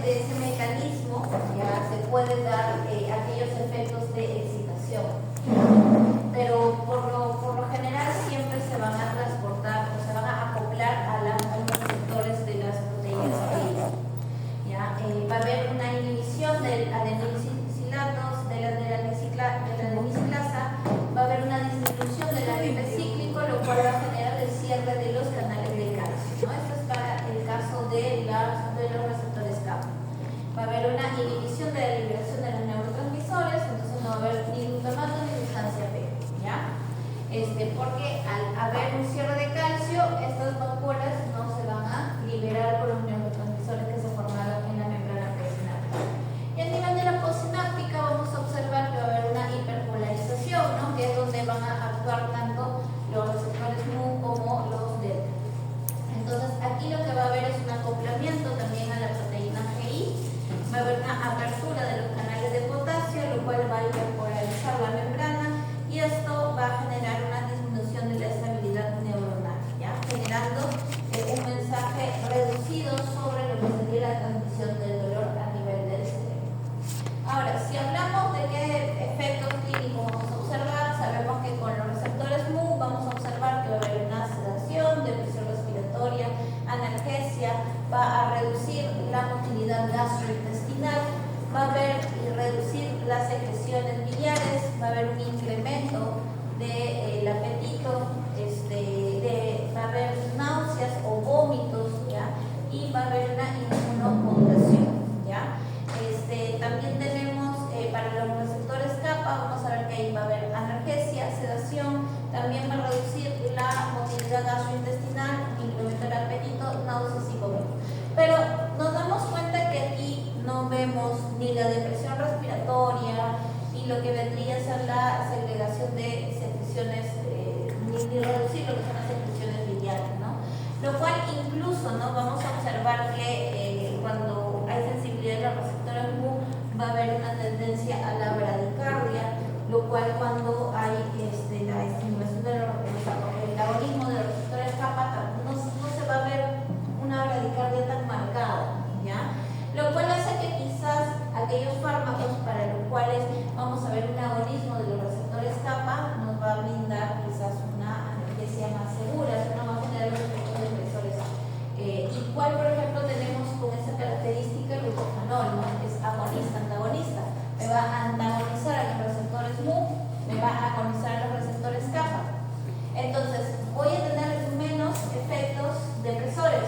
de ese mecanismo ya se pueden dar aquellos efectos de excitación. Pero por lo general siempre se van a transportar o se van a acoplar a los receptores de las proteínas GI. ¿Ya? Va a haber una inhibición del adenosinatos, de la adenosiclasa, va a haber una disminución del ATP cíclico, lo cual va a generar el cierre de los canales de calcio, ¿no? Esto es para el caso de los receptores kappa. Va a haber una inhibición de la liberación de los neurotransmisores, entonces no va a haber ni glutamato ni sustancia P, ¿ya? Porque al haber un cierre de calcio, estas vacuolas no se van a liberar por los neurotransmisores que se formaron en la membrana presináptica. Y a nivel de la postsináptica vamos a observar que va a haber una hiperpolarización, ¿no? Que es donde van a actuar tanto los receptores mu como los delta. Entonces aquí lo que va a haber es un acoplamiento también a la proteína GI, va a haber una apertura de los canales de potasio, lo cual va a hiperpolarizar la membrana y esto va a generar una disminución de la estabilidad neuronal, ¿ya? Generando un mensaje reducido sobre lo que sería la transmisión del dolor a nivel del cerebro. Ahora, si hablamos de qué efectos clínicos vamos a observar, sabemos que con los receptores mu vamos a observar que va a haber una sedación, depresión respiratoria, analgesia, va a reducir la motilidad gastrointestinal, va a haber y reducir las secreciones biliares, va a haber un incremento del apetito, va a haber náuseas o vómitos, ¿ya? Y va a haber una inmunomodulación, ¿ya? También tenemos para los receptores kappa, vamos a ver que ahí va a haber analgesia, sedación, también va a reducir la motilidad gastrointestinal, incremento del apetito, náuseas y vómitos. Pero nos damos cuenta que aquí no vemos ni la depresión respiratoria, ni lo que vendría a ser la segregación de secreciones, ni reducir lo que son las secreciones biliares, ¿no? Lo cual incluso, ¿no? Vamos a observar que cuando hay sensibilidad de los receptores mu va a haber una tendencia a la bradicardia, lo cual cuando hay la estimulación del agonismo de los receptores kappa no se va a ver una bradicardia tan marcada, ¿ya? Lo cual hace que quizás aquellos fármacos para los cuales vamos a ver un agonismo de los receptores kappa nos va a brindar quizás una analgesia más segura, no va a generar los efectos depresores. Igual, por ejemplo, tenemos con esa característica el glucofanol, ¿no? Es agonista, antagonista. Me va a antagonizar a los receptores mu, me va a agonizar a los receptores kappa. Entonces, voy a tener menos efectos depresores,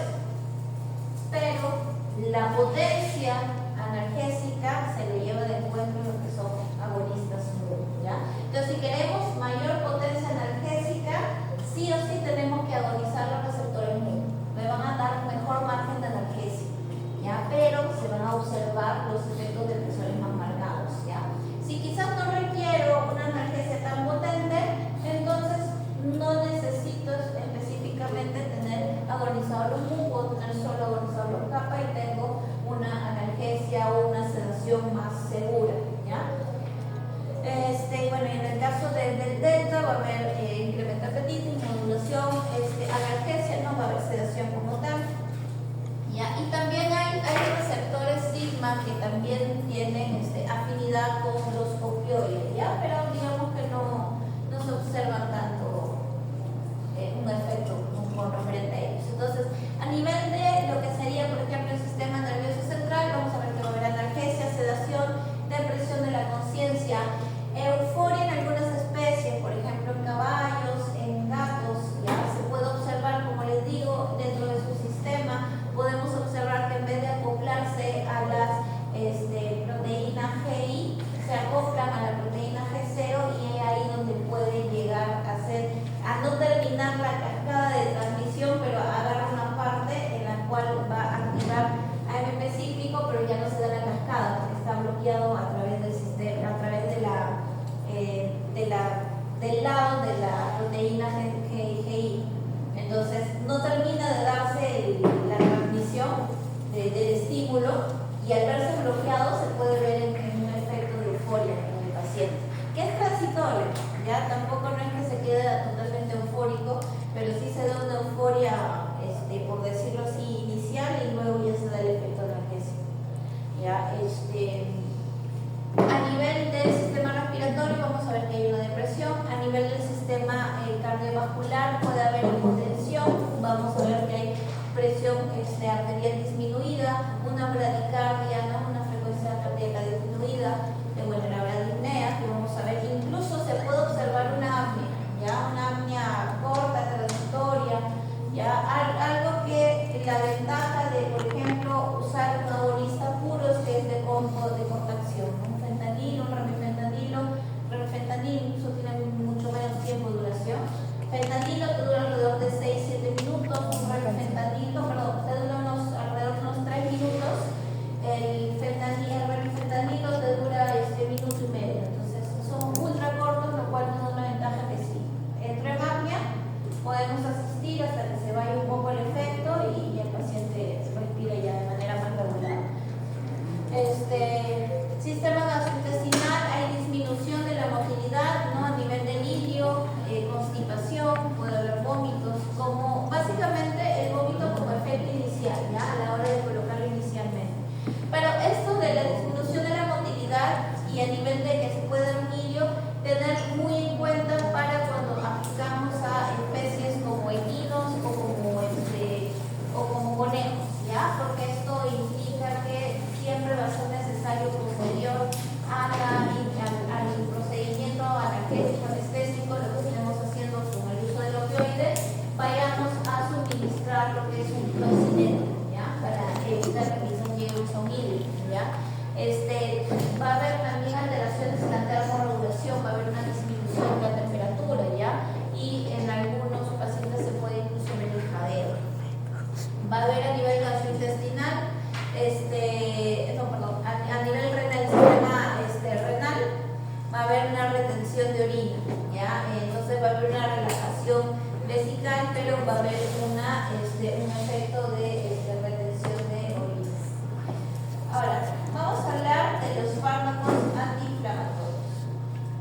pero la potencia analgésica se le lleva de encuentro lo que son agonistas mu, ¿ya? Entonces, si queremos mayor potencia analgésica, sí o sí tenemos que agonizar los receptores mu. Me van a dar un mejor margen de analgesia, ¿ya? Pero se van a observar los efectos depresores más marcados, ¿ya? Si quizás no requiero una analgesia tan potente, entonces no necesito específicamente tener agonizador los mu, puedo tener solo agonizador los kappa y tengo una analgesia o una sedación más segura, ¿ya? Bueno, y en el caso del delta va a haber incremento de apetito, inmunomodulación, analgesia, no va a haber sedación como tal, ¿ya? Y también hay receptores sigma que también tienen afinidad con los opioides, ¿ya? Pero digamos que no se observa tanto un efecto con referente a ellos. Entonces, a nivel de lo que sería, por ejemplo, el sistema nervioso central, vamos a ver que va a haber analgesia, sedación, depresión de la conciencia, euforia en algunas especies, por ejemplo en caballos, en gatos, ya se puede observar, como les digo, dentro de su sistema, podemos observar que en vez de acoplarse a las proteínas GI, se acoplan a la proteína GC ¿ya? A nivel del sistema respiratorio vamos a ver que hay una depresión. A nivel del sistema cardiovascular puede haber hipotensión. Vamos a ver que hay presión arterial disminuida, una bradicardia, ¿no? Una frecuencia cardíaca disminuida, bueno, la bradipnea, que vamos a ver. Incluso se puede observar una apnea, ¿ya? Una apnea corta, transitoria, ¿ya? Algo que la ventaja de, por ejemplo, usar un agonista puro es que es de contracción, ¿no? Un fentanilo, un remifentanilo, incluso tiene mucho menos tiempo de duración. Fentanilo te dura alrededor de 6-7 minutos, un remifentanilo, te dura alrededor de unos 3 minutos. El remifentanilo te dura minuto y medio, entonces son ultra cortos, lo cual nos da una ventaja que sí. Entre apnea podemos asistir hasta que se vaya un poco el efecto y el paciente respira ya de manera más regular. Sistema gastrointestinal, hay disminución de la motilidad, ¿no? A nivel de delirio, constipación, puede haber vómitos, como básicamente el vómito como efecto inicial, ¿ya? A la hora de colocarlo inicialmente. Pero esto de la disminución de la motilidad y a nivel de que se puede dar un hilio, tener muy en cuenta para cuando aplicamos a especies como equinos o como conejos, ¿ya? Porque esto implica que siempre va a ser necesario posterior al procedimiento analgésico anestésico, lo que estemos haciendo con el uso del opioide, vayamos a suministrar lo que es un clocineto, ¿ya? Para evitar que quizás llegue un hídrico, ¿ya? Va a haber también alteraciones en la termorregulación, va a haber una disminución de la temperatura, ¿ya? Y en algunos pacientes se puede incluso ver el jadeo. Va a haber a nivel gastrointestinal, a nivel renal, sistema renal, va a haber una retención de orina, ¿ya? Entonces va a haber una relajación vesical, pero va a haber un efecto de retención de orina. Ahora, vamos a hablar de los fármacos antiinflamatorios.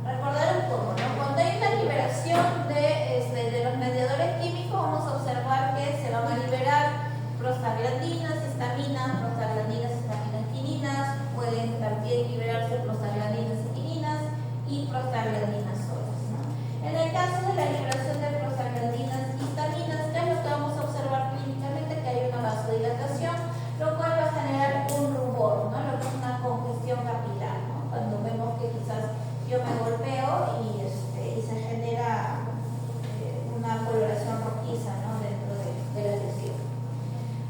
Recordar un poco, ¿no? Cuando hay una liberación de los mediadores químicos, vamos a observar que se van a liberar prostaglandinas, histaminas, quininas, pueden también liberarse prostaglandinas y quininas y prostaglandinas solas, ¿no? En el caso de la liberación de prostaglandinas y histaminas, ¿qué es lo que vamos a observar clínicamente? Que hay una vasodilatación, lo cual va a generar un rubor, ¿no? Lo que es una congestión capilar, ¿no? Cuando vemos que quizás yo me golpeo y se genera una coloración rojiza, ¿no? Dentro de la lesión.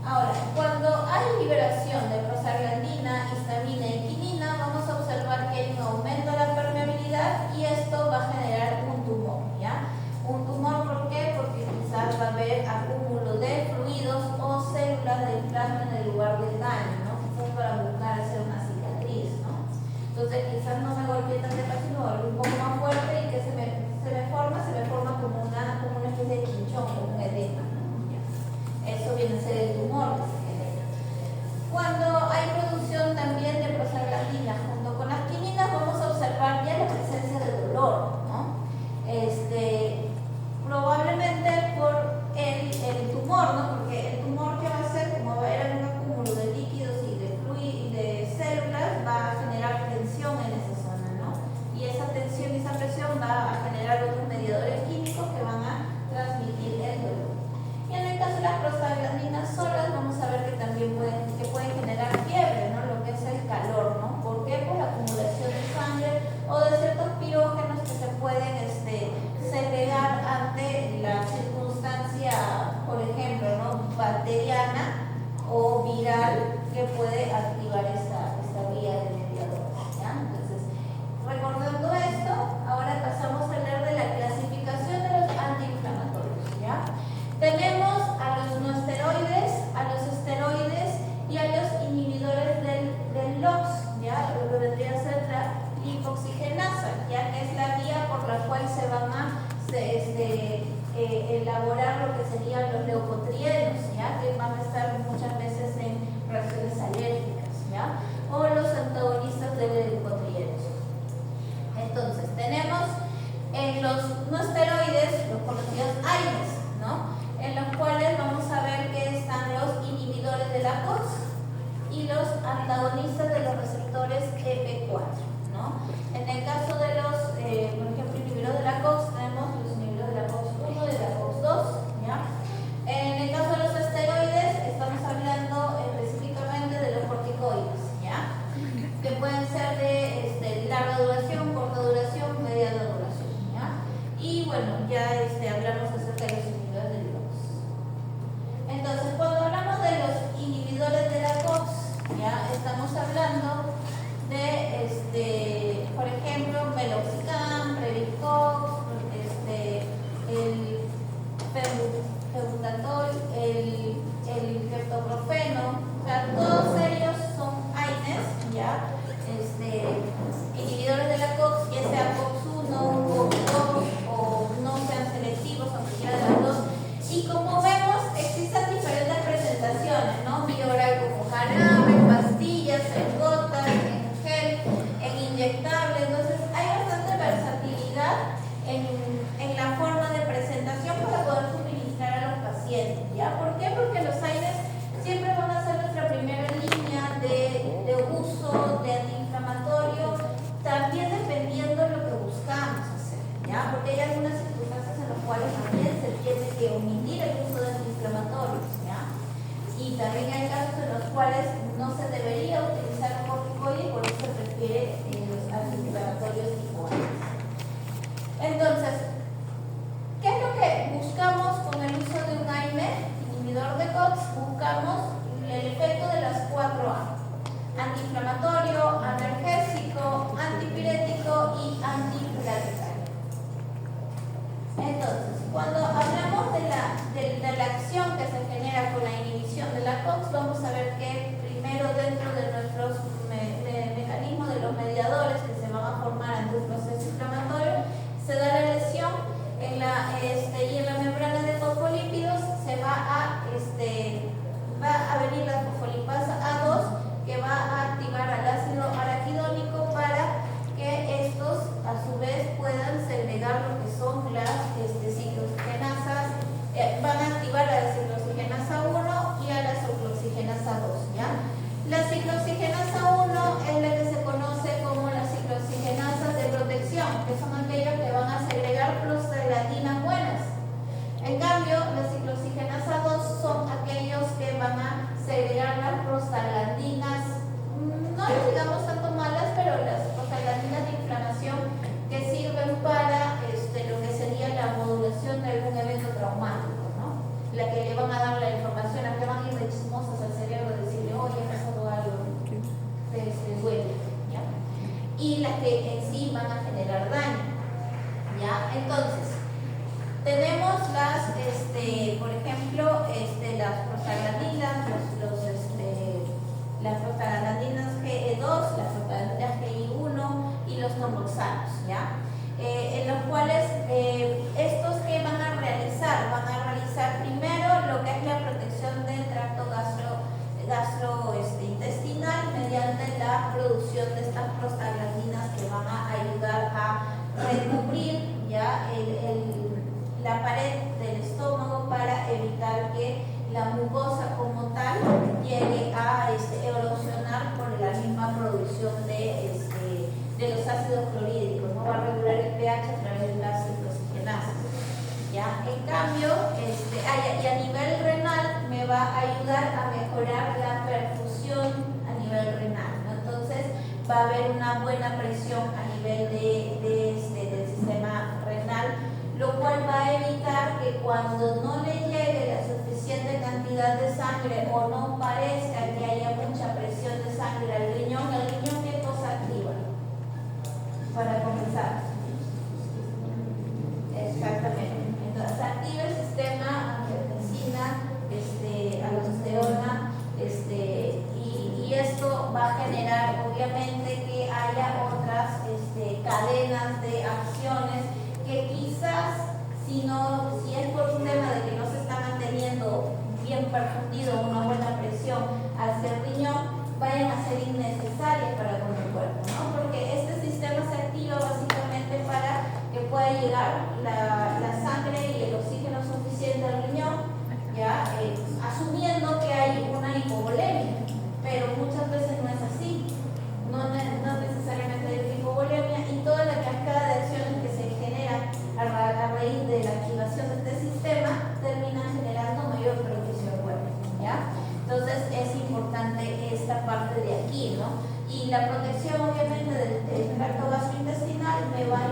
Ahora, cuando hay liberación de prostaglandina, histamina y quinina, vamos a observar que hay un aumento de la permeabilidad y esto va a generar un tumor, ¿ya? Un tumor, ¿por qué? Porque quizás va a haber acúmulo de fluidos o células del plasma en el lugar del daño, ¿no? Quizás para buscar hacer una cicatriz, ¿no? Entonces quizás no me golpeé tan de fácil, no, algo un poco más fuerte y que se me forma como una especie de chinchón, como un edema, ¿no? Eso viene a ser el tumor que se genera. Cuando hay producción también de prostaglandina junto con las quininas, vamos a observar ya la presencia de dolor, ¿no? Probablemente por el tumor, ¿no? Porque el tumor que va a hacer, como va a haber un acúmulo de líquidos y de células, va a generar tensión en esa zona, ¿no? Y esa tensión y esa presión va a generar otros mediadores químicos que van a transmitir el dolor. Y en el caso de las prostaglandinas solas, vamos a ver que también pueden generar fiebre, ¿no? Lo que es el calor, ¿no? ¿Por qué? Por la acumulación de sangre o de ciertos pirógenos que se pueden segregar ante la circunstancia, por ejemplo, ¿no? Bacteriana o viral que puede activar esta vía de mediadores, ¿ya? Entonces, recordando esto, ahora pasamos a hablar de la clasificación de los antiinflamatorios, ¿ya? Tenemos a los no esteroides, a los esteroides y a los inhibidores del LOX, ¿ya? Lo que vendría a ser la lipoxigenasa, ya que es la vía por la cual se van a elaborar lo que serían los leucotrienos, ¿ya? Que van a estar muchas veces en reacciones alérgicas, ¿ya? O los antagonistas de leucotrienos. Entonces, tenemos en los no esteroides, los conocidos AINES, ¿no? En los cuales vamos a ver que están los inhibidores de la COX y los antagonistas de los que en sí van a generar daño. ¿Ya? Entonces, tenemos por ejemplo, las prostaglandinas, las prostaglandinas GE2, las prostaglandinas GI1 y los normoxanos, ¿ya? En los cuales estos que van a realizar primero lo que es la protección del tracto gastrointestinal mediante la producción de estas prostaglandinas que van a ayudar a recubrir ya la pared del estómago para evitar que la mucosa como tal llegue a erosionar por la misma producción de los ácidos clorhídricos, ¿no? Va a regular el pH a través de las ciclooxigenases. ¿Ya? En cambio, y a nivel renal me va a ayudar a mejorar la perfusión a nivel renal, ¿no? Entonces va a haber una buena presión a nivel del sistema renal, lo cual va a evitar que cuando no le llegue la suficiente cantidad de sangre o no parezca que haya mucha presión de sangre al riñón, ¿el riñón qué cosa activa? Para comenzar. Exactamente. Entonces activa el sistema angiotensina, aldosterona, y esto va a generar obviamente que haya otras cadenas de acciones que quizás si es por un tema de que no se está manteniendo bien perfundido una buena presión hacia el riñón, vayan a ser innecesarias para con el cuerpo, ¿no? Porque este sistema se activa básicamente para que pueda llegar la sangre y el oxígeno suficiente al riñón, ¿ya? Asumiendo que hay una hipovolemia, pero muchas veces no es así, no necesariamente hay hipovolemia, y toda la cascada de acciones que se genera a raíz de la activación de este sistema termina generando mayor beneficio al cuerpo, ¿ya? Entonces es importante esta parte de aquí, ¿no? Y la protección obviamente del tracto gastrointestinal me va a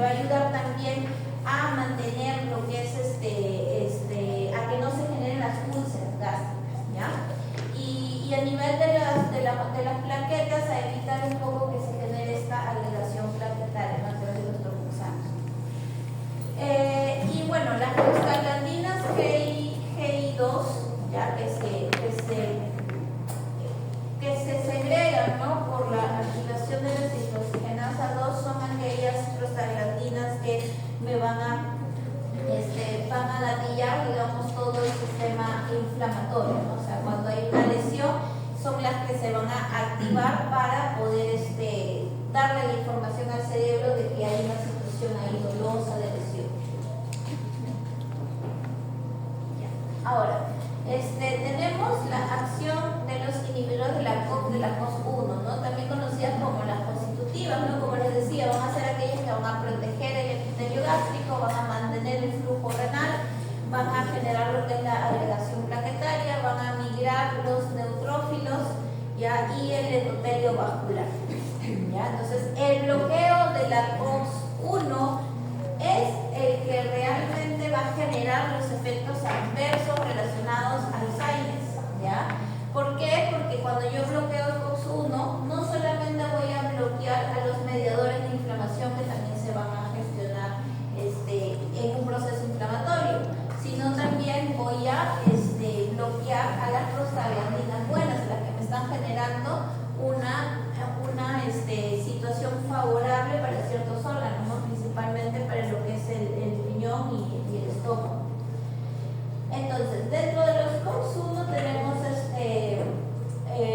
ayudar también a mantener lo que es a que no se generen las úlceras gástricas, ¿ya? Y a nivel de las plaquetas, a evitar un poco que se genere esta agregación plaquetaria, ¿no? A través de los normoxanos. Y bueno, las prostaglandinas GI2, ya que se segregan, ¿no? Por la activación de la ciclooxigenasa 2, son aquellas prostaglandinas que me van a gatillar, digamos, todo el sistema inflamatorio, ¿no? O sea, cuando hay una lesión, son las que se van a activar para poder darle la información al cerebro de que hay una situación ahí dolosa de lesión. Ahora, tenemos la acción de los inhibidores de la COX-1, ¿no? También conocidas como las constitutivas, ¿no? Como les decía, van a ser aquellas que van a proteger el epitelio gástrico, van a mantener el flujo renal, van a generar lo que es la agregación plaquetaria, van a migrar los neutrófilos, ¿ya? Y el endotelio vascular, ¿ya? Entonces, el bloqueo de la COX-1 es el que realmente va a generar los efectos adversos relacionados al Alzheimer, ¿ya? ¿Por qué? Porque cuando yo bloqueo el COX-1, no solamente voy a bloquear a los mediadores de inflamación que también se van a gestionar en un proceso inflamatorio, sino también voy a bloquear a las prostaglandinas buenas, las que me están generando una situación favorable para ciertos órganos, ¿no? Principalmente para lo que es el riñón y el estómago. Entonces, dentro de los COX-1 tenemos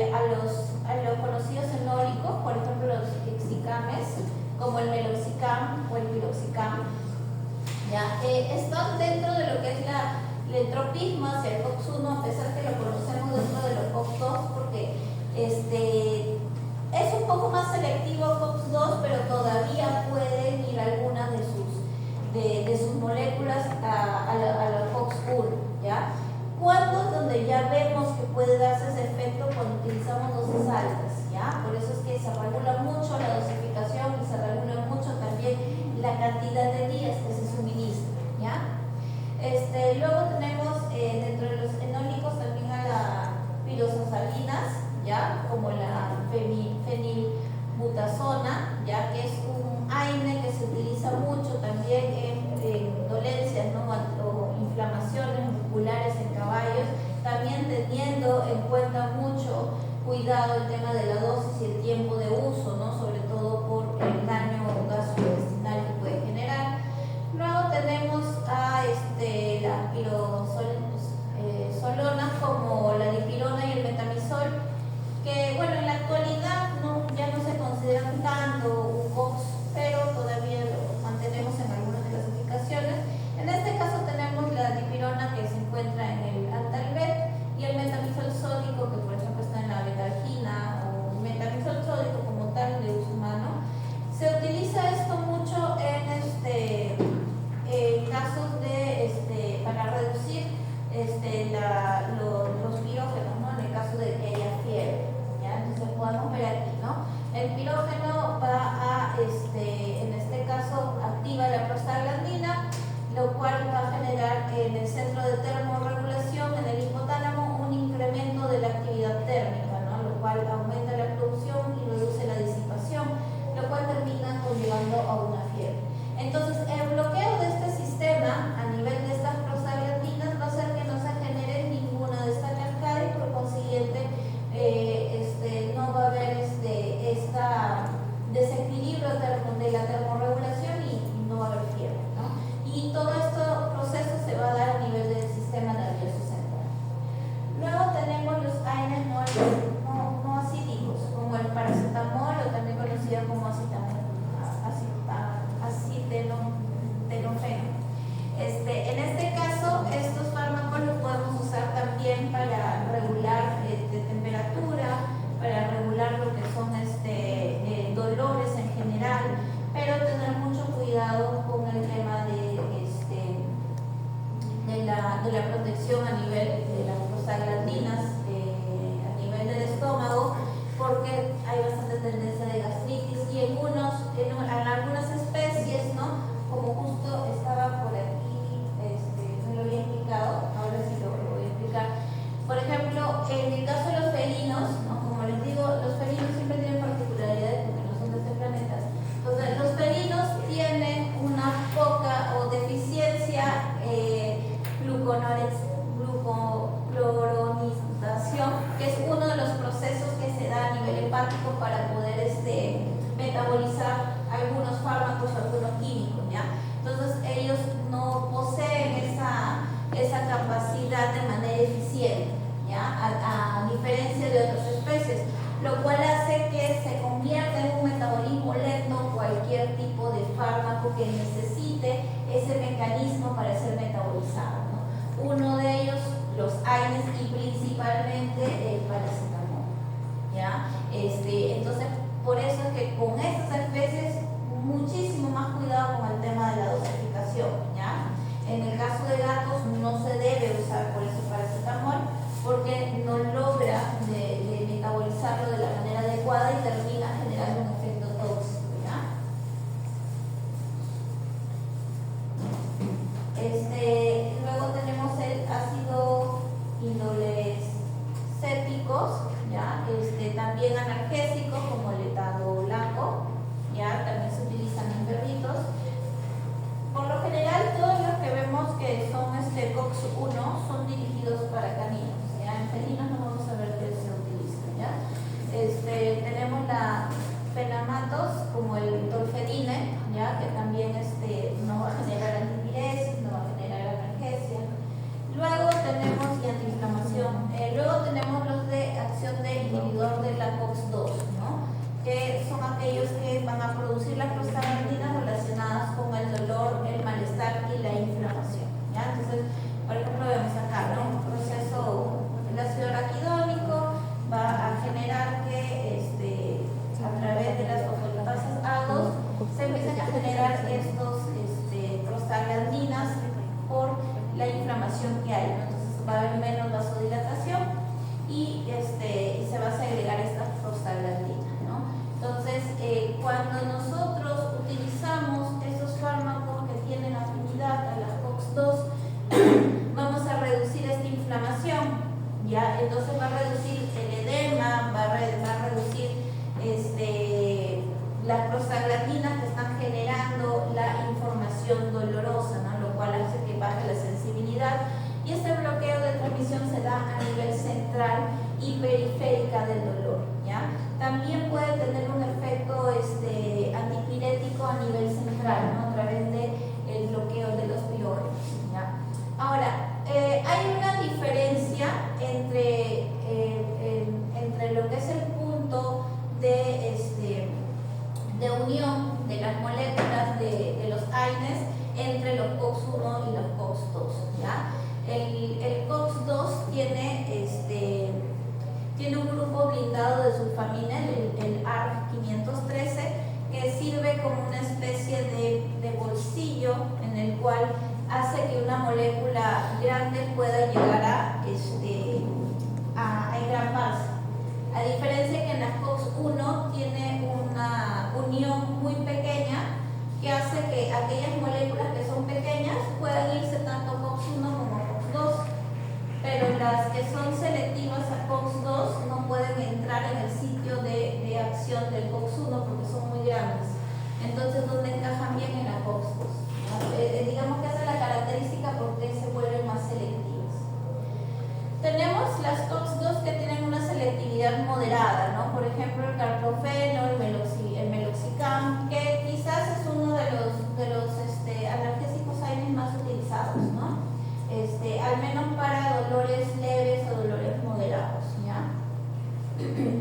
a los conocidos enólicos, por ejemplo los hexicames, como el meloxicam o el piroxicam, ¿ya? Están dentro de lo que es el tropismo hacia el COX-1, a pesar que lo conocemos dentro de los COX-2, porque es un poco más selectivo COX-2, pero todavía pueden ir algunas de sus moléculas a la COX-1, ¿ya? ¿Cuándo? Donde ya vemos que puede darse ese efecto cuando utilizamos dosis altas, ¿ya? Por eso es que se regula mucho la dosificación y se regula mucho también la cantidad de días que se suministra, ¿ya? Luego tenemos dentro de los enólicos también a las pirososalinas, ¿ya? Como la fenilbutazona, considerado el tema de la dosis y el tiempo de uso, ¿no? Sobre todo por el daño gastrointestinal que puede generar. Luego tenemos a las pirosolonas como la dipirona y el metamizol, que bueno, en la actualidad ya no se consideran tanto un COX, pero todavía lo mantenemos en algunas clasificaciones. En este caso tenemos la dipirona, que se encuentra en el Antalvet, y el metamizol sódico, que por ejemplo está en la betalgina, o metamizol sódico como tal de uso humano. Se utiliza esto mucho en casos de para reducir los pirógenos, ¿no? En el caso de que haya fiebre, ¿ya? Entonces podemos ver aquí, ¿no? El pirógeno va a, en este caso, activa la prostaglandina, lo cual va a generar en el centro de termorregulación, en el hipotálamo, un incremento de la actividad térmica, ¿no? Lo cual aumenta la producción y reduce la disipación, lo cual termina conllevando a una fiebre. Entonces, el bloqueo de este sistema a nivel de estas prostaglandinas va a hacer que no se genere ninguna de estas cascadas y por consiguiente no va a haber este desequilibrio de la termorregulación y no va a haber fiebre, ¿no? Y todo este proceso se va a dar a nivel del sistema nervioso central. Luego tenemos los AINES no acídicos, como el paracetamol, o también conocido como acetaminofeno. En este caso, estos fármacos los podemos usar también para regular temperatura, para regular lo que son dolores en general, pero tener mucho cuidado con el tema de la protección a nivel de las prostaglandinas, a nivel del estómago, porque hay bastante tendencia de gastritis y en algunas especies, ¿no? Como justo estaba por aquí, no lo había explicado, ahora sí lo voy a explicar. Por ejemplo, en el caso de los felinos, ¿no? Como les digo, los felinos siempre tienen particularidades porque no son de este planeta. Entonces, los felinos tienen una poca o deficiencia glucuronización, que es uno de los procesos que se da a nivel hepático para poder metabolizar algunos fármacos o algunos químicos, ¿ya? Entonces ellos no poseen esa capacidad de manera eficiente, ¿ya? A diferencia de otras especies, lo cual hace que se convierta en un metabolismo lento cualquier tipo de fármaco que necesite ese mecanismo para ser metabolizado, ¿no? Uno de ellos, los AINES, y principalmente el paracetamol, ¿ya? Entonces, por eso es que con estas especies muchísimo más cuidado con el tema de la dosificación, ¿ya? En el caso de gatos no se debe usar por eso paracetamol, porque no logra de metabolizarlo de la manera adecuada y termina generando un efecto tóxico, ¿ya? Luego tenemos el ácido indolescéticos, ¿ya? También analgésicos como el etado blanco, ¿ya? También se utilizan en perritos. Por lo general, todos los que vemos que son COX-1 son dirigidos para caninos, ¿ya? En felinos no vamos a ver que se utilizan, ¿ya? Tenemos la fenamatos como el tolfenine, ¿ya? Que también no va a generar antipiresis, no va a generar analgesia. Luego tenemos y antiinflamación. Luego tenemos los de acción de inhibidor de la COX-2, ¿no? Que son aquellos que van a producir las prostaglandinas relacionadas con el dolor, el malestar y la inflamación, ¿ya? Entonces, por ejemplo, vemos acá, ¿no? Un proceso, el ácido araquidónico va a generar que a través de las fosfolipases A2 se empiezan a generar estos prostaglandinas sitio de acción del COX-1 porque son muy grandes. Entonces, ¿dónde encajan bien en la COX-2? Digamos que esa es la característica porque se vuelven más selectivas. Tenemos las COX-2 que tienen una selectividad moderada, ¿no? Por ejemplo, el carprofeno, el meloxicam, que quizás es uno de los analgésicos AINES más utilizados, ¿no? Al menos para dolores leves o dolores moderados, ¿ya?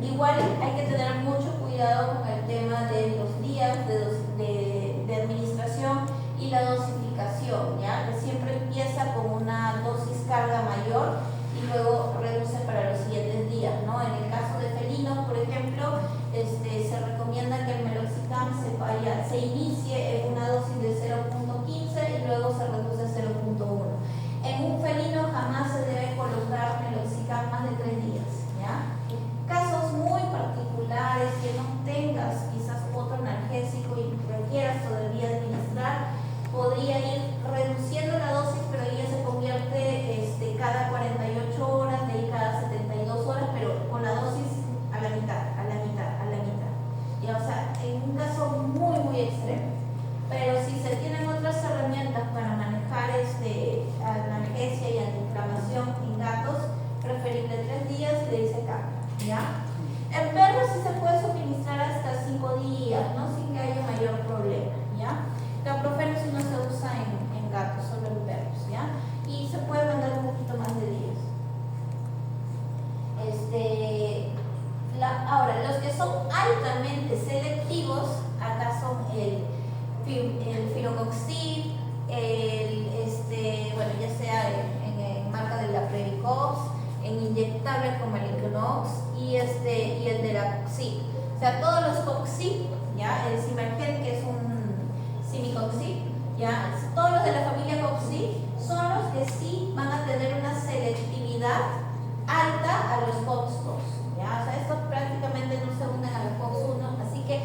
Igual hay que tener mucho cuidado con el tema de los días de administración y la dosificación, ¿ya? Que siempre empieza con una dosis carga mayor y luego reduce para los siguientes días, ¿no? En el caso de felinos, por ejemplo, se recomienda que el meloxicam se inicie en una dosis de 0.15 y luego se reduce a 0.1. En un felino jamás se debe colocar meloxicam más de 3 días, ¿ya? Casos muy particulares que no tengas quizás otro analgésico y requieras todavía administrar, podría ir reduciendo la dosis, pero ella se convierte cada 48 horas, de ahí cada 72 horas, pero con la dosis a la mitad. Ya, o sea, en un caso muy, muy extremo. Pero si se tienen otras herramientas para manejar analgesia y antiinflamación en gatos, preferible 3 días y de ahí se cambia, ¿ya? En perros sí se puede suministrar hasta 5 días, ¿no? Sin que haya mayor problema, ¿ya? Carprofeno sí no se usa en gatos, solo en perros, ¿ya? Y se puede mandar un poquito más de días. Ahora, los que son altamente selectivos, acá son el filocoxib, bueno, ya sea en marca de la Previcox, en inyectables como el Inclonox y el de la Coxib. O sea, todos los Coxib, ¿ya? El Simergen, que es un Simicoxib, ¿ya? Todos los de la familia Coxib son los que sí van a tener una selectividad alta a los COX-2, ¿ya? O sea, estos prácticamente no se unen a los COX-1, así que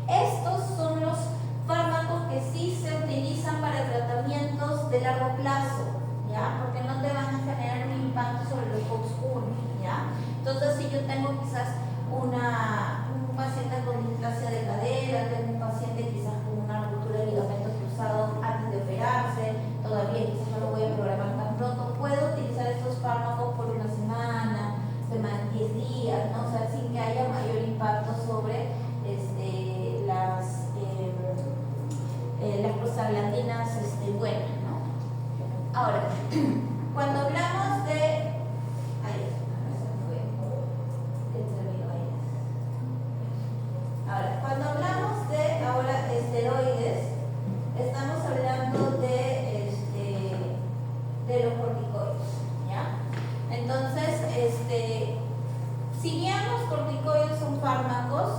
estos son los fármacos que sí se utilizan para tratamientos de largo plazo, ¿ya? Porque no te van a generar un impacto sobre los COX-1, ¿ya? Entonces, si yo tengo quizás un paciente con displasia de cadera, tengo un paciente quizás con una ruptura de ligamento cruzado antes de operarse, todavía quizás no lo voy a programar tan pronto, puedo utilizar estos fármacos por una semana, 10 días, ¿no? O sea, sin que haya mayor impacto sobre las prostaglandinas buenas, ¿no? Ahora, cuando hablamos de... Ahora, cuando hablamos de esteroides, estamos hablando de los corticoides, ¿ya? Entonces, si bien los corticoides son fármacos,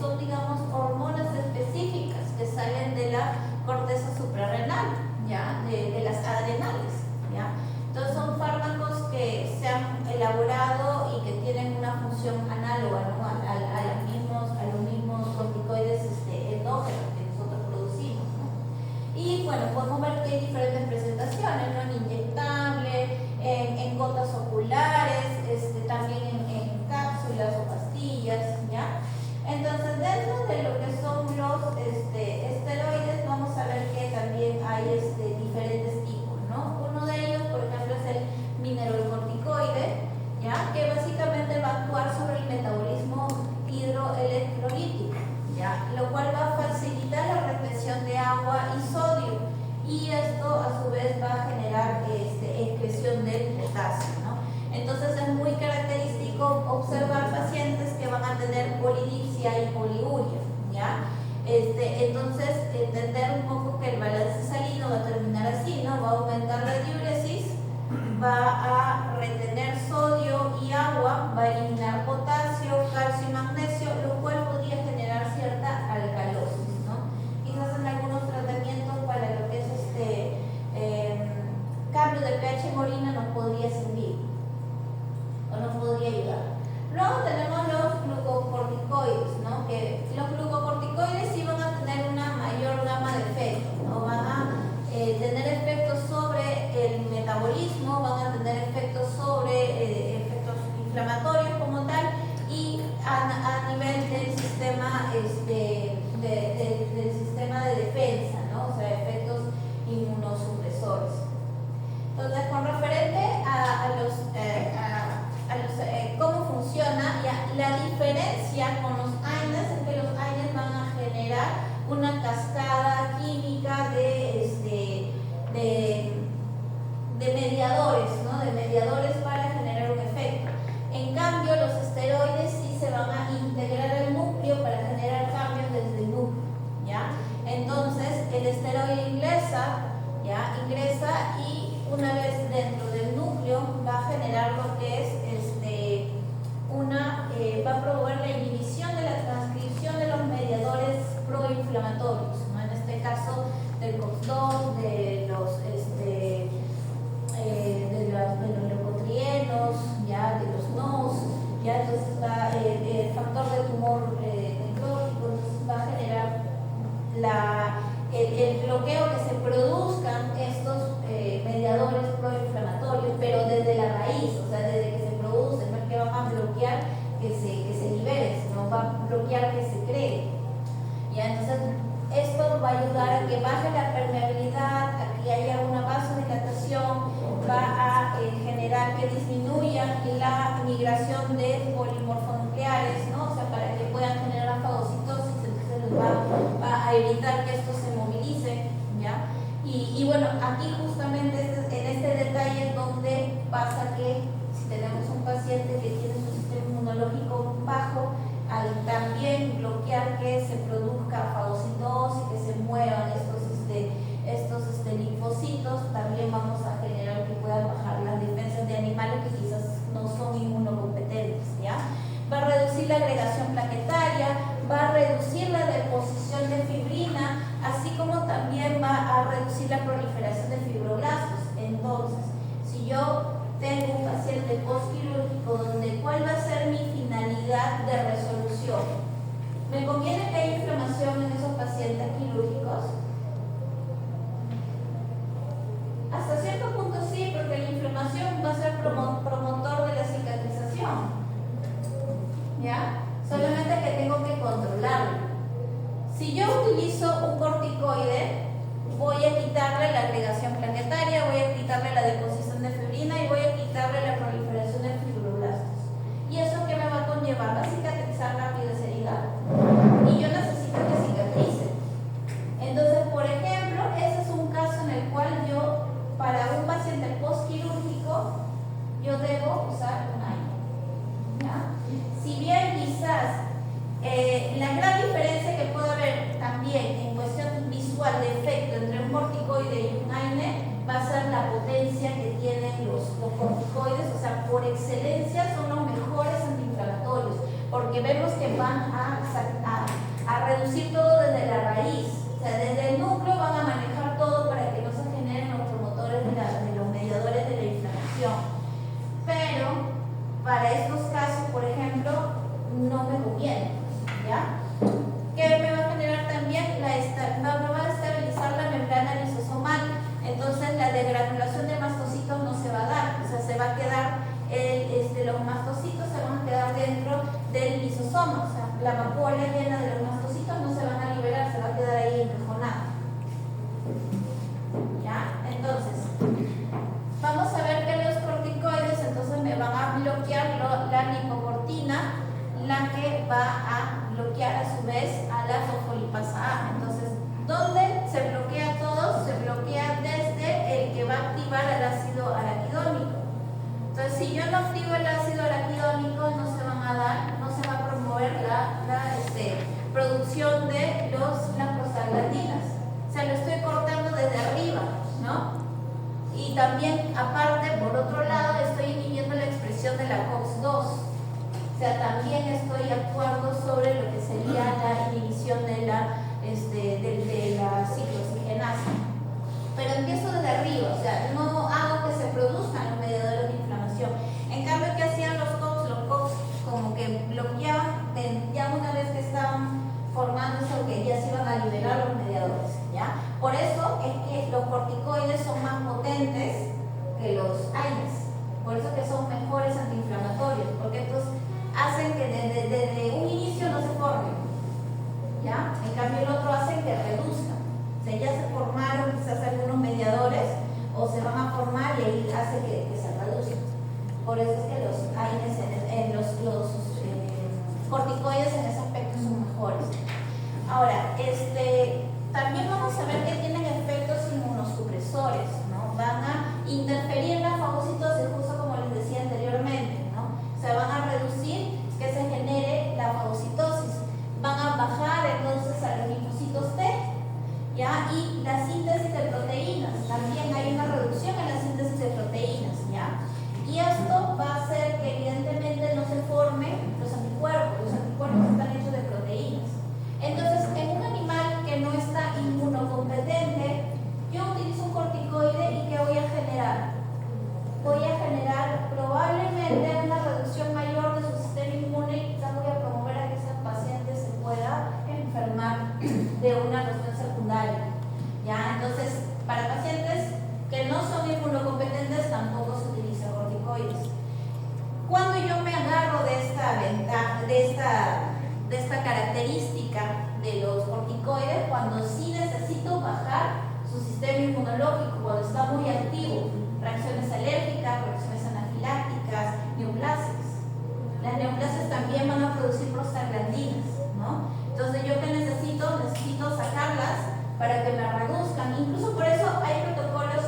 son, digamos, hormonas específicas que salen de la corteza suprarrenal, ¿ya? De las adrenales, ¿ya? Entonces son fármacos que se han elaborado y que tienen una función análoga, ¿no? a los mismos corticoides endógenos que nosotros producimos, ¿no? Y bueno, podemos ver que hay diferentes presentaciones, ¿no? En inyectable, en gotas oculares, también en cápsulas o pastillas, ¿ya? Entonces, dentro de lo que son los esteroides, vamos a ver que también hay diferentes tipos, ¿no? Uno de ellos, por ejemplo, es el mineralocorticoide, ¿ya? Que básicamente va a actuar sobre el metabolismo hidroelectrolítico, ¿ya? Lo cual va a facilitar la retención de agua y sodio, y esto a su vez va a generar excreción del potasio, ¿no? Entonces es muy característico observar pacientes que van a tener polidipsia y poliuria, ¿ya? Entonces, entender un poco que el balance salino va a terminar así, ¿no? Va a aumentar la diuresis, va a retener sodio y agua, va a eliminar potasio, calcio y magnesio, lo cual podría generar cierta alcalosis, ¿no? Quizás en algunos tratamientos para lo que es cambio de pH en orina nos podría servir o nos podría ayudar. Luego tenemos los glucocorticoides, ¿no? Que los glucocorticoides sí van a tener una mayor gama de efectos, ¿no? Van a tener efectos sobre el metabolismo, van a tener efectos sobre efectos inflamatorios como tal, nivel del sistema, del sistema de defensa, ¿no? O sea, efectos inmunosupresores. Entonces, con referente a cómo funciona, la diferencia con los AINES es que los AINES van a generar una cascada química de mediadores, ¿no? De mediadores para generar un efecto. En cambio, los esteroides sí se van a integrar al núcleo para generar cambios desde el núcleo, ¿ya? Entonces, el esteroide ingresa y una vez dentro del núcleo va a generar lo que es va a promover la inhibición de la transcripción de los mediadores proinflamatorios, ¿no? En este caso del COX-2, de los leucotrienos, ya de los NOS, ya entonces el factor de tumor necrótico, entonces va a generar el bloqueo que se produzcan estos mediadores proinflamatorios, pero desde la raíz, o sea, desde que se producen, no es que van a bloquear que se libere, sino va a bloquear que se cree. ¿Ya? Entonces, esto va a ayudar a que baje la permeabilidad, a que haya una vasodilatación, va a generar que disminuya la migración de polimorfonucleares, ¿no? O sea, para que puedan generar fagocitosis, entonces va a evitar que estos se movilicen, ¿ya? Y bueno, aquí justamente en este detalle es donde pasa que si tenemos un paciente que tiene su sistema inmunológico bajo, al también bloquear que se produzca fagocitosis, que se muevan estos linfocitos, también vamos a generar que puedan bajar las defensas de animales que quizás no son inmunocompetentes, ¿ya? Va a reducir la agregación plaquetaria, va a reducir la deposición de fibrina, así como también va a reducir la proliferación de fibroblastos. Entonces, si yo tengo un paciente postquirúrgico donde cuál va a ser mi finalidad de resolución, ¿me conviene que haya inflamación en esos pacientes quirúrgicos? Hasta cierto punto sí, porque la inflamación va a ser promotor de la cicatrización, ¿ya? Solamente que tengo que controlarlo. Si yo utilizo un corticoide, voy a quitarle la agregación plaquetaria, voy a quitarle la deposición de fibrina y voy a quitarle la proliferación de fibroblastos. ¿Y eso qué me va a conllevar? Va a cicatrizar rápido esa herida. Y yo necesito que cicatrice. Entonces, por ejemplo, ese es un caso en el cual yo, para un paciente postquirúrgico, yo debo usar un AINE, ¿ya? Si bien quizás la gran diferencia que puede haber también en cuestión visual de efecto entre un corticoide y un AINE va a ser la potencia que tienen los corticoides, o sea, por excelencia son los mejores antiinflamatorios, porque vemos que van a reducir todo desde la raíz, o sea, desde el núcleo van a manejar todo para que no se generen los promotores de los mediadores de la inflamación. Pero para estos casos, por ejemplo, no me conviene, ¿ya? ¿Qué me va a generar también? Me va a estabilizar la membrana lisosomal, entonces la degranulación de mastocitos no se va a dar, o sea, se va a quedar, los mastocitos se van a quedar dentro del lisosoma, o sea, la amapola llena de los mastocitos no se van a liberar, se va a quedar ahí encajonada. ¿Ya? Entonces, vamos a ver que los corticoides entonces me van a bloquear la lipocortina, la que va a bloquear a su vez a la fosfolipasa A. Entonces, ¿dónde se bloquea todo? Se bloquea desde el que va a activar el ácido araquidónico. Entonces, si yo no activo el ácido araquidónico, no se va a promover la producción de las prostaglandinas. O sea, lo estoy cortando desde arriba, ¿no? Y también, aparte, por otro lado, estoy inhibiendo la expresión de la COX-2. O sea, también estoy actuando sobre lo que sería la inhibición de la ciclooxigenasa. Pero empiezo desde arriba, o sea, no hago que se produzcan los mediadores de inflamación. En cambio, ¿qué hacían los COX? Los COX como que bloqueaban, ya una vez que estaban formándose, que ya se iban a liberar los mediadores, ¿ya? Por eso es que los corticoides son más potentes que los AINES, por eso que son mejores antiinflamatorios, porque estos hacen que desde un inicio secundaria, ¿ya? Entonces, para pacientes que no son inmunocompetentes tampoco se utilizan corticoides. Cuando yo me agarro de esta ventaja, de esta característica de los corticoides, cuando sí necesito bajar su sistema inmunológico, cuando está muy activo, reacciones alérgicas, reacciones anafilácticas, neoplasias. Las neoplasias también van a producir prostaglandinas, ¿no? Entonces, ¿yo qué necesito? Necesito sacarlas para que me reduzcan. Incluso por eso hay protocolos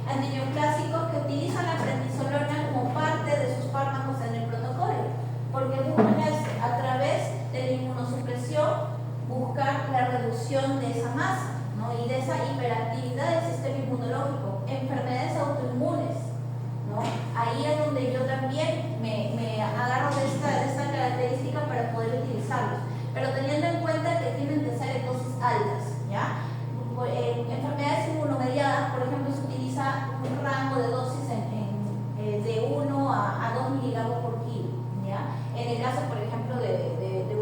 antineoplásicos que utilizan la prednisolona como parte de sus fármacos en el protocolo, porque buscan a través de la inmunosupresión buscar la reducción de esa masa, ¿no? Y de esa hiperactividad del sistema inmunológico, enfermedades autoinmunes, ¿no? Ahí es donde yo también me agarro de esta característica para poder utilizarlos, pero teniendo en cuenta que tienen que ser en dosis altas, ¿ya? En enfermedades inmunomediadas, por ejemplo, se utiliza un rango de dosis de 1 a 2 miligramos por kilo, ¿ya? En el caso, por ejemplo, de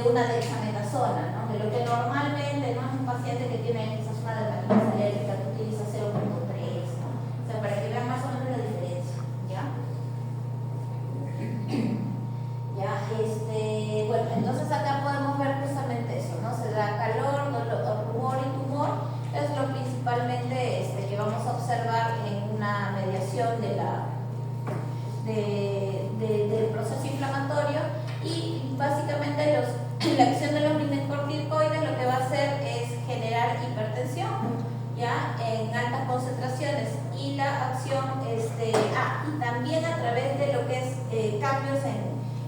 una dexametasona, ¿no? De lo que normalmente, ¿no? Es un paciente que tiene quizás una dermatitis alérgica que utiliza 0.3, ¿no? O sea, para que vean más o menos la diferencia, ¿ya? Bueno, entonces acá podemos ver justamente eso, ¿no? Se da calor, rumor y tumor, es lo principalmente que vamos a observar en una mediación del proceso inflamatorio, y básicamente la acción de los mineralocorticoides lo que va a hacer es generar hipertensión, ¿ya? En altas concentraciones, y la acción, y también a través de lo que es cambios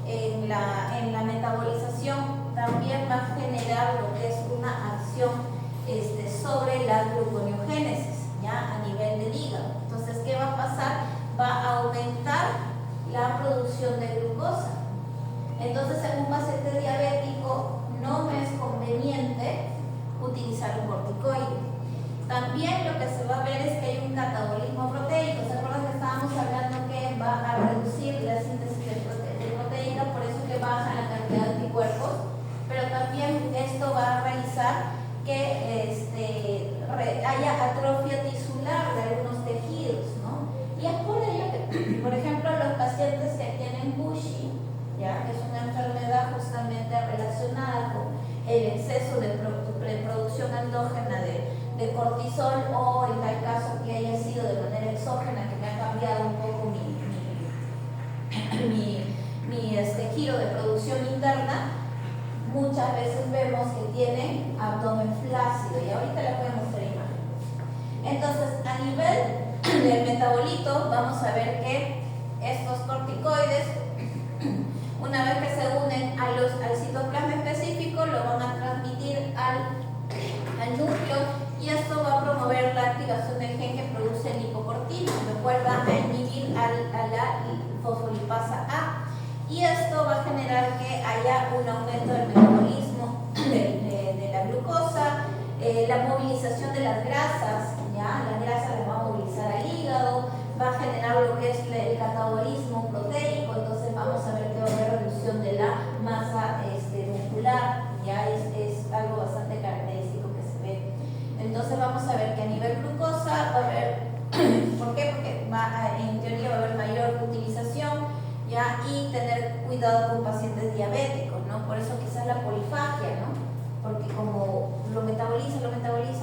en la metabolización, también va a generar lo que es una acción sobre la gluconeogénesis, ¿ya? A nivel del hígado. Entonces, ¿qué va a pasar? Va a aumentar la producción de glucosa. Entonces, en un paciente diabético no me es conveniente utilizar un corticoide. También lo que se va a ver es que hay un catabolismo proteico. ¿Se acuerdan que estábamos hablando que va a reducir la síntesis de proteína, por eso que baja la cantidad de anticuerpos? Pero también esto va a realizar que haya atrofia tisular de algunos tejidos, ¿no? Y es por ello que, por ejemplo, los pacientes que tienen Bushy, ¿ya? Que es una enfermedad justamente relacionada con el exceso de producción endógena de cortisol, o en tal caso que haya sido de manera exógena, que me ha cambiado un poco mi giro de producción interna, muchas veces vemos que tienen abdomen flácido, y ahorita les voy a mostrar imágenes. Entonces, a nivel del metabolito, vamos a ver que estos corticoides, una vez que se unen al citoplasma específico, lo van a transmitir al núcleo, y esto va a promover la activación del gen que produce lipocortina, lo cual va a inhibir a la fosfolipasa A. Y esto va a generar que haya un aumento del metabolismo de la glucosa, la movilización de las grasas, ¿ya? Las grasas las va a movilizar al hígado, va a generar lo que es el catabolismo proteico. Entonces vamos a ver que va a haber reducción de la masa muscular, ya es algo bastante característico que se ve. Entonces vamos a ver que a nivel glucosa va a haber, ¿por qué? Porque en teoría va a haber mayor utilización, ¿ya? Y tener cuidado con pacientes diabéticos, ¿no? Por eso quizás la polifagia, ¿no? Porque como lo metaboliza,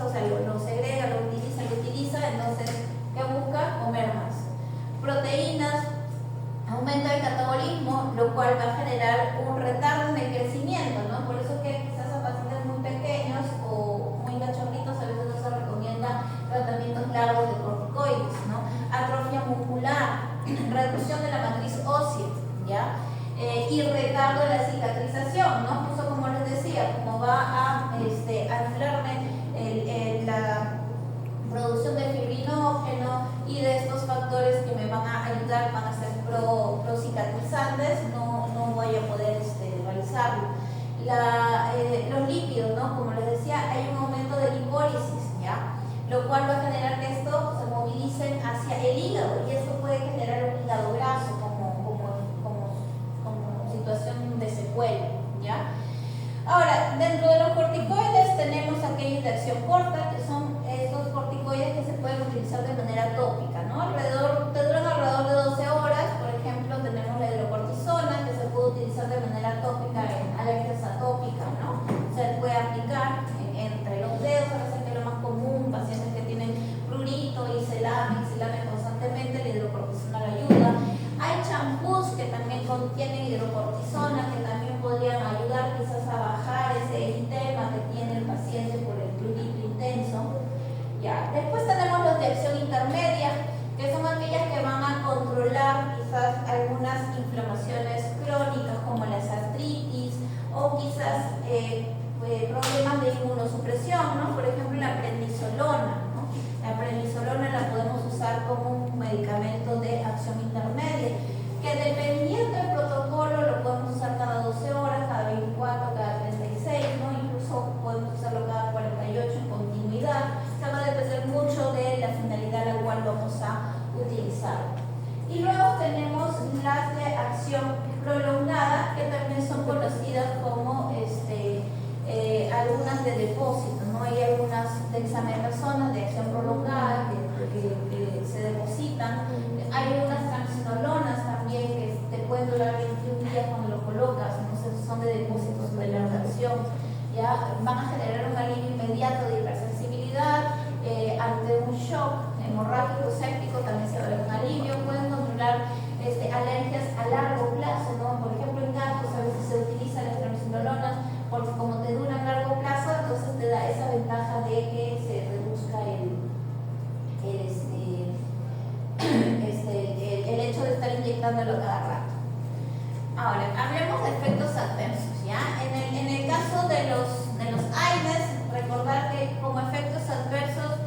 o sea, lo segrega, lo utiliza, entonces, ¿qué busca? Comer más. Proteínas, aumenta el catabolismo, lo cual va a generar un retardo en el crecimiento, ¿no? Por eso que quizás a pacientes muy pequeños o muy cachorritos a veces no se recomienda tratamientos largos de corticoides, ¿no? Atrofia muscular, reducción de la matriz ósea, ¿ya? Y retardo de la cicatrización, ¿no? Justo como les decía, como va a anularme la producción de fibrinógeno y de estos factores que me van a ayudar, van a ser procicatrizantes, no voy a poder realizarlo. Los lípidos, ¿no? Como les decía, hay un aumento de lipólisis, ¿ya? Lo cual va a generar que esto se movilice hacia el hígado, y esto puede generar un hígado graso como situación de secuela, ¿ya? Ahora, dentro de los corticoides tenemos quizás problemas de inmunosupresión, ¿no? Por ejemplo, la prednisolona, ¿no? La prednisolona la podemos usar como un medicamento de acción intermedia, que dependiendo del protocolo lo podemos usar cada 12 horas, cada 24, cada 36, ¿no? Incluso podemos usarlo cada 48 en continuidad. O sea, va a depender mucho de la finalidad a la cual vamos a utilizar. Y luego tenemos las de acción prolongada, que también son conocidas como algunas de depósito, ¿no? Hay algunas dexametasona de acción prolongada que se depositan. Hay unas transinolonas también que te pueden durar 21 días cuando lo colocas, entonces son de depósitos de larga acción. Ya van a generar un alivio inmediato de hipersensibilidad ante un shock hemorrágico séptico, también se va a ver un alivio. Pueden controlar alergias a largo plazo, ¿no? Por ejemplo, en gatos a veces se utilizan las transinolonas porque como te duran a largo plazo, entonces te da esa ventaja de que se reduzca el hecho de estar inyectándolo cada rato. Ahora, hablemos de efectos adversos, ¿ya? En el caso de los AINES, recordar que como efectos adversos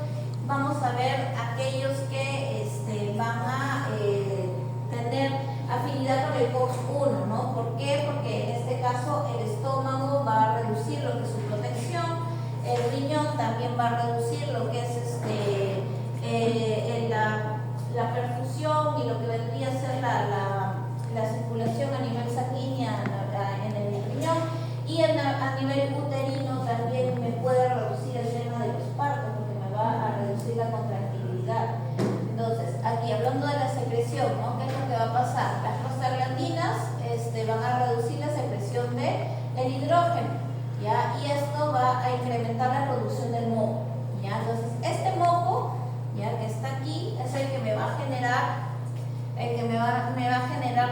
vamos a ver aquellos que van a tener afinidad con el COX-1, ¿no? ¿Por qué? Porque en este caso el estómago va a reducir lo que es su protección, el riñón también va a reducir lo que es la perfusión y lo que vendría a ser la circulación a nivel sanguíneo en el riñón, y a nivel uterino también me puede reducir el tema de los partos porque me va a reducir la contractilidad. Entonces, aquí hablando de la secreción, ¿no? ¿Qué es lo que va a pasar? Las prostaglandinas van a reducir la secreción del hidrógeno, ¿ya? Y esto va a incrementar la producción del moco, ¿ya? Entonces, este moco, ¿ya? Que está aquí, es el que me va a generar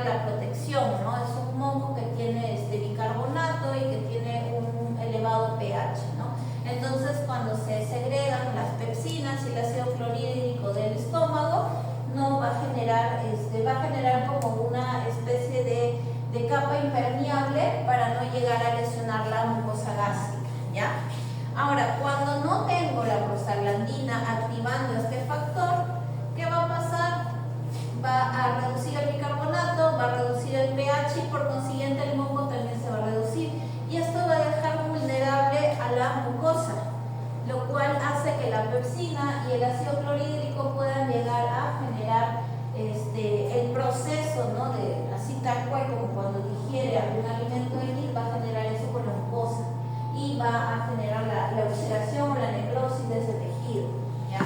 la protección, ¿no? Es un moco que tiene bicarbonato y que tiene un elevado pH, ¿no? Entonces, cuando se segregan las pepsinas y el ácido clorhídrico del estómago, no va a generar, como una especie de capa impermeable para no llegar a lesionar la mucosa gástrica, ¿ya? Ahora, cuando no tengo la prostaglandina activando este factor, ¿qué va a pasar? Va a reducir el bicarbonato, va a reducir el pH y por consiguiente el moco también se va a reducir. Y esto va a dejar vulnerable a la mucosa, lo cual hace que la pepsina y el ácido clorhídrico puedan llegar a generar el proceso, ¿no? De así tal cual como cuando digiere algún alimento X, va a generar eso con la mucosa y va a generar la ulceración o la necrosis de ese tejido, ¿ya?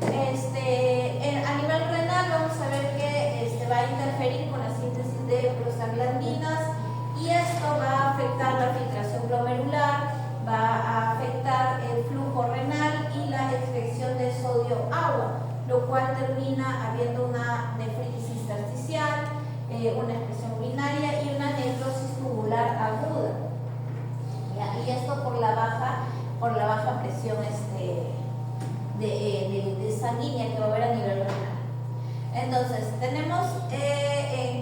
A nivel renal vamos a ver que va a interferir con la síntesis de prostaglandinas y esto va a afectar la filtración glomerular, va a afectar el flujo renal y la excreción de sodio-agua, lo cual termina habiendo una nefritis intersticial, una expresión urinaria y una necrosis tubular aguda, ¿ya? Y esto por la baja presión de sanguínea que va a haber a nivel renal. Entonces, tenemos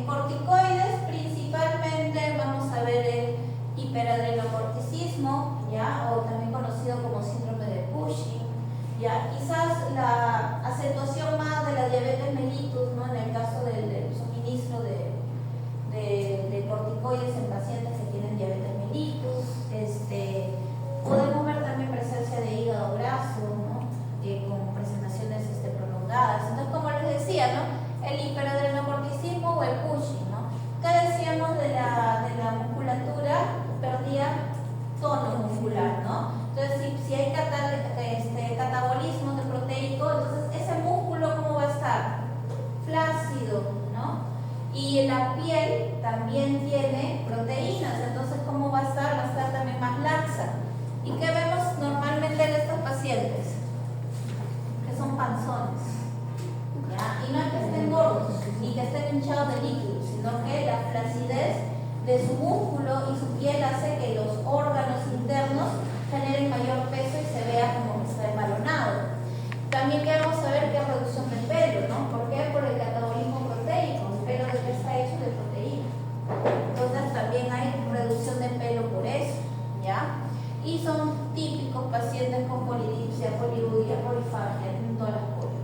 corticoides, principalmente vamos a ver el hiperadrenocorticismo, ¿ya? O también conocido como síndrome de Cushing, ¿ya? Quizás la acentuación más de la diabetes mellitus, ¿no? En el caso del suministro de corticoides en pacientes que tienen diabetes mellitus. Podemos ver también presencia de hígado graso, ¿no? Con presentaciones prolongadas. Entonces, como les decía, ¿no? El hiperadrenocorticismo o el Cushing, ¿no? ¿Qué decíamos de la musculatura? Perdía tono muscular, ¿no? Entonces, si hay catabolismo de proteico, entonces ese músculo, ¿cómo va a estar? Flácido. y son típicos pacientes con polidipsia, poliuria, polifagia, en todas las colias.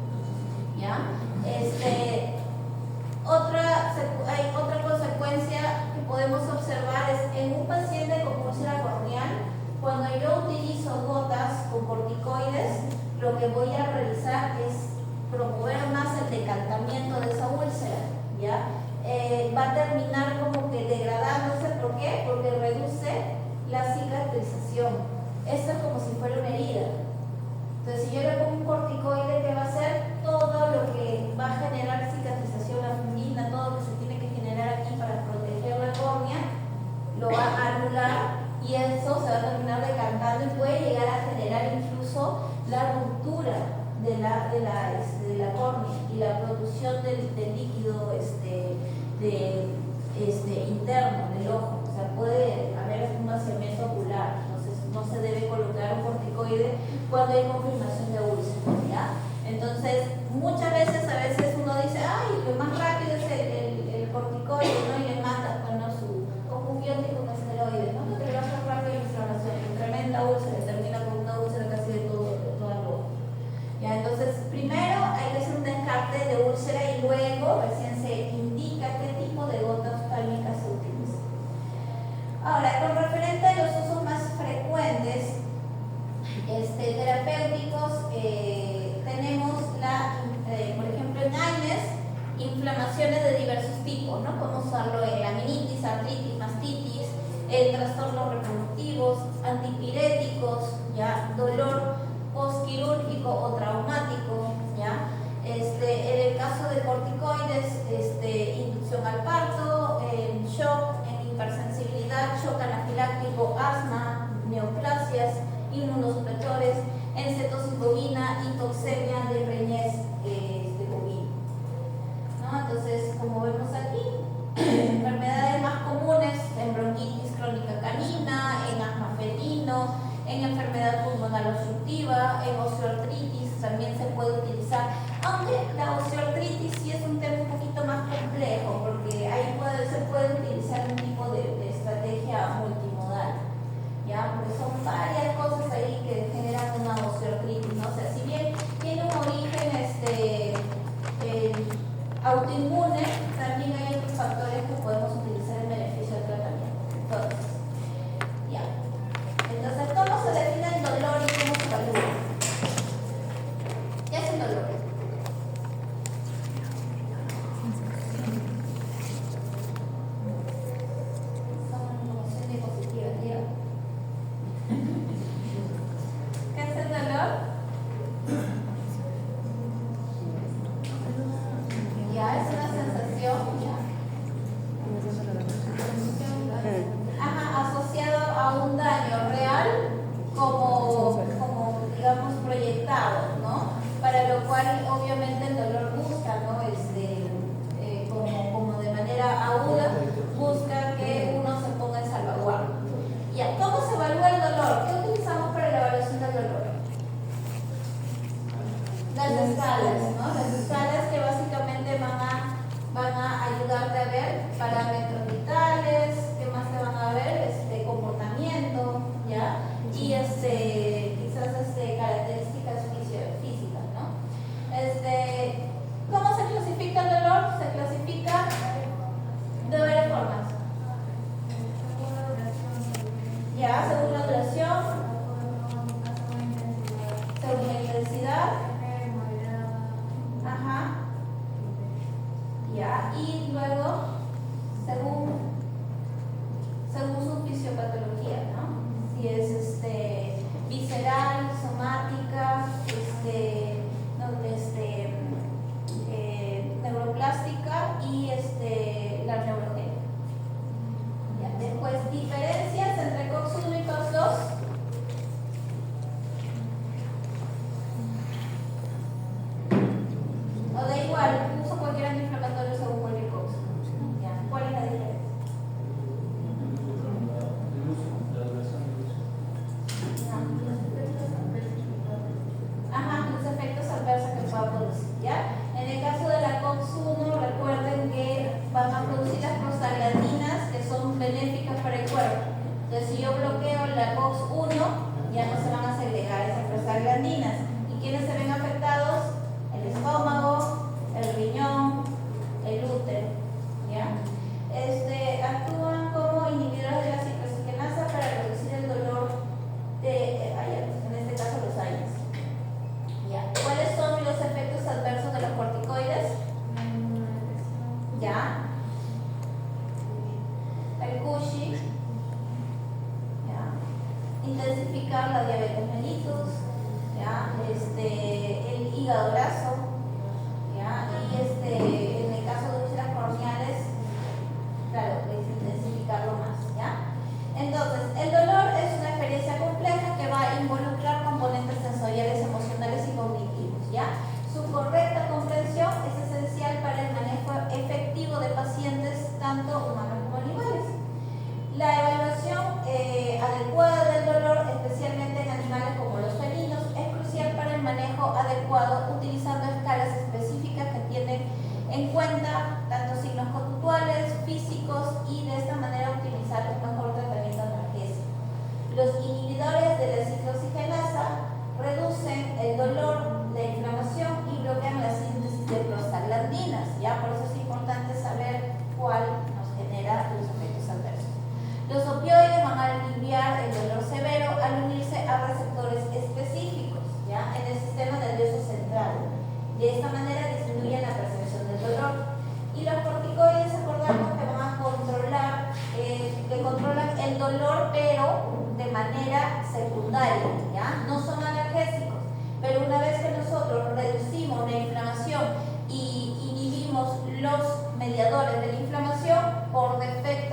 ¿Ya? Hay otra consecuencia que podemos observar es en un paciente con úlcera corneal, cuando yo utilizo gotas con corticoides, lo que voy a realizar es promover más el decantamiento de esa úlcera, ¿ya? Va a terminar como que degradándose. ¿Por qué? Porque reduce la cicatrización. Esto es como si fuera una herida. Entonces, si yo le pongo un corticoide, ¿qué va a hacer? Todo lo que va a generar cicatrización, la fungina, todo lo que se tiene que generar aquí para proteger la córnea, lo va a anular y eso se va a terminar decantando y puede llegar a generar incluso la ruptura de la córnea y la producción del líquido interno del ojo. O sea, puede haber un vaciamiento ocular. Entonces, no se debe colocar un corticoide cuando hay confirmación de úlcera, ¿ya? Entonces, muchas veces, uno dice, ay, lo más rápido es el corticoide, ¿no? Y le manda, bueno, su biótico con esteroides, ¿no? Que le va a hacer rápido la inflamación, tremenda úlcera, termina con una úlcera casi de toda el ojo. ¿Ya? Entonces, primero hay que hacer un descarte de úlcera y luego recién se indica qué tipo de gotas oftálmicas se utiliza. Ahora, con referente a los usos más frecuentes terapéuticos, tenemos por ejemplo, en AINES, inflamaciones de diversos tipos, ¿no? Podemos usarlo en laminitis, artritis, mastitis, en trastornos reproductivos, antipiréticos, ¿ya? Dolor postquirúrgico o traumático, ¿ya? En el caso de corticoides, inducción al parto, en shock, en hipersensibilidad, shock anafiláctico, asma, neoplasias, inmunosupresores, en cetosis bovina y toxemia de preñez bovina, ¿no? Entonces, como vemos aquí, enfermedades más comunes en bronquitis crónica canina, en asma felino, en enfermedad pulmonar obstructiva, en osteoartritis también se puede utilizar, aunque la osteoartritis sí es un tema un poquito más complejo, porque ahí se puede utilizar un tipo de estrategia multimodal, ¿ya? Porque son varias cosas ahí que generan una osteoartritis, ¿no? O sea, si bien tiene un origen autoinmune, también hay otros factores que podemos utilizar en beneficio del tratamiento. Entonces, ya. Entonces, ¿cómo se define el dolor y cómo se evalúa? ¿Qué es el dolor? Son emociones diapositivas, ¿ya? ¿Qué es el dolor? Ya, es una sensación, ya. Asociado a un daño real como digamos proyectado, ¿no? Para lo cual obviamente el dolor busca, ¿no? Como de manera aguda busca que uno se ponga en salvaguardia. Ya, ¿cómo se evalúa el dolor? ¿Qué utilizamos para la evaluación del dolor? Las escalas, ¿no? Las escalas que básicamente van a ayudarte a ver parámetros vitales, ¿qué más te van a ver? Comportamiento, ¿ya? Y quizás características físicas, ¿no? ¿Cómo se clasifica el dolor? Se clasifica de varias formas. Ya, según la duración, según la intensidad. Ajá. Ya, y luego, según su fisiopatología, ¿no? Si es visceral, somática, neuroplástica y la neurogénica. Ya, después, diferencias entre COX-1 y COX-2. la COX-1 ya no se van a segregar esas prostaglandinas. ¿Y quiénes se ven afectados? El estómago, el riñón, el útero, ¿ya? Actúan como inhibidores de la cicloxigenasa para reducir el dolor en este caso los AINES. ¿Ya? ¿Cuáles son los efectos adversos de los corticoides? ¿Ya? El Cushing, ¿ya? Intensificar la diabetes mellitus, ¿ya? El hígado graso, ¿ya? Y en el caso de úlceras corneales, claro, es intensificarlo más, ¿ya? Entonces, el dolor es una experiencia compleja que va a involucrar componentes sensoriales, emocionales y cognitivos, ¿ya? Su correcta comprensión es esencial para el manejo efectivo de pacientes, tanto humanos como animales. La evaluación adecuada del dolor, especialmente en animales como los felinos, es crucial para el manejo adecuado utilizando escalas específicas que tienen en cuenta tanto signos conductuales, físicos y de esta manera optimizar un mejor tratamiento analgésico. Los inhibidores de la cicloxigenasa reducen el dolor, la inflamación y bloquean la síntesis de prostaglandinas, ¿ya? Por eso es importante saber cuál nos genera los efectos adversos. Los opioides van a aliviar el dolor severo al unirse a receptores específicos, ¿ya? En el sistema nervioso central. De esta manera disminuyen la percepción del dolor. Y los corticoides, acordamos que van a controlar, que controlan el dolor, pero de manera secundaria, ¿ya? No son analgésicos, pero una vez que nosotros reducimos la inflamación y inhibimos los mediadores de la inflamación, por defecto